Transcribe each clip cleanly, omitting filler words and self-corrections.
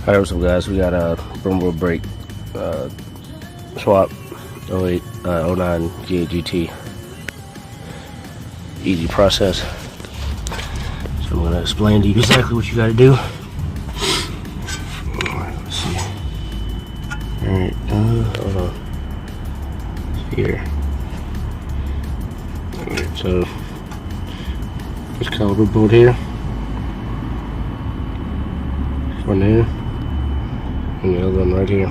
Alright, what's up guys, we got a Brembo brake swap 08, 09 GT. Easy process. So I'm going to explain to you exactly what you got to do. Alright, let's see. Alright, hold on. Here. Alright, so this caliper bolt here. One here. And the other one right here.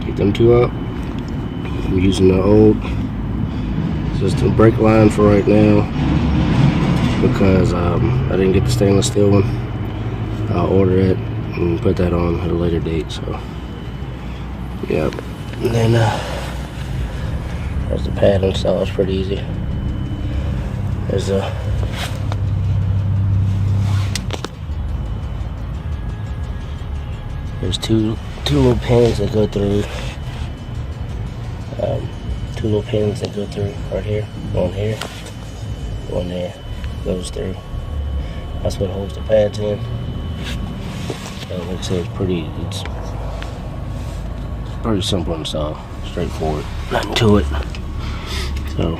Take them two out. I'm using the old system brake line for right now because I didn't get the stainless steel one. I'll order it and put that on at a later date. So yeah, and then there's the pad install. It's pretty easy. There's two little pins that go through. Two little pins that go through right here. One here, one there. Goes through. That's what holds the pads in. So like I said, it's pretty simple to install. Straightforward. Nothing to it. So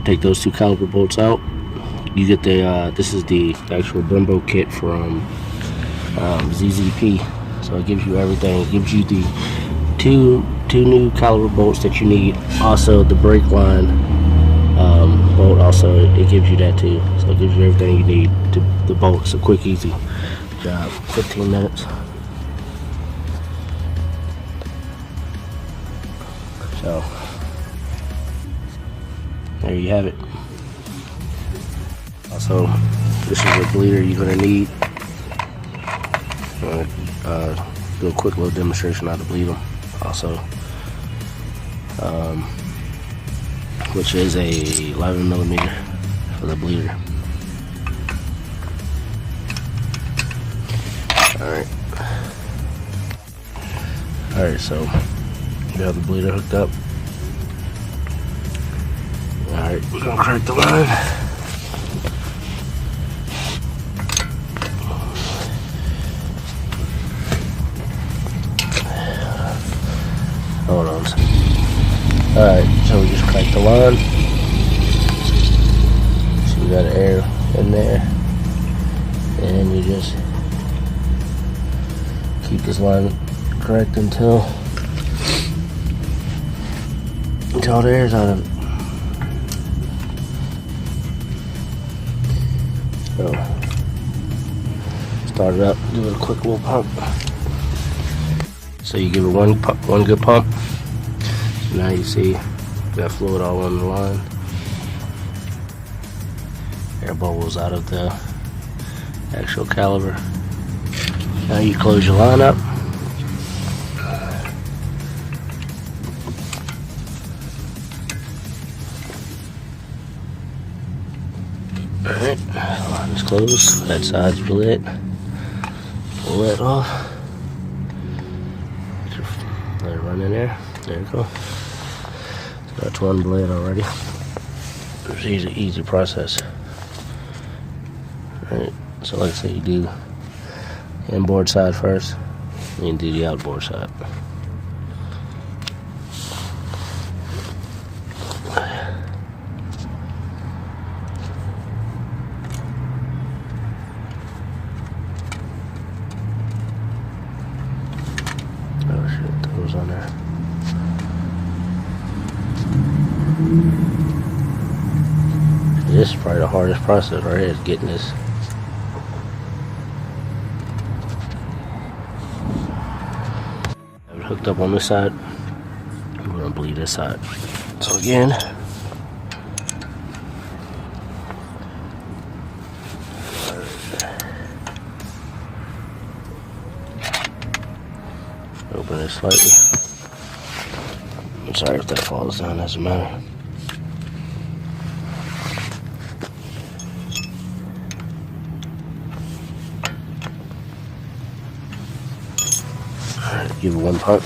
take those two caliper bolts out. You get the this is the actual Brembo kit from ZZP. So it gives you everything. It gives you the two new caliper bolts that you need. Also the brake line bolt. Also it gives you that too. So it gives you everything you need to the bolt. It's a quick, easy job. 15 minutes. So there you have it. Also, this is a bleeder you're gonna need. Do a quick little demonstration how to bleed them also, which is a 11mm for the bleeder. Alright, so we have the bleeder hooked up. Alright, we're gonna crack the line. Hold on. Alright, so we just cracked the line. So we got air in there. And you just keep this line correct until the air's out of it. So start it up, do a quick little pump. So you give it one good pump. So now you see got fluid all on the line. Air bubbles out of the actual caliper. Now you close your line up. Alright, line is closed. That side's lit. Pull that off. Let it run in there. There you go. So that's one blade already. It's easy process. Alright, so like I said, you do the inboard side first, and you do the outboard side. Oh shit, that was on there. This is probably the hardest process right here, is getting this. Have it hooked up on this side. We're gonna bleed this side. So again, open it slightly. I'm sorry if that falls down, doesn't matter. Alright, give it one pump.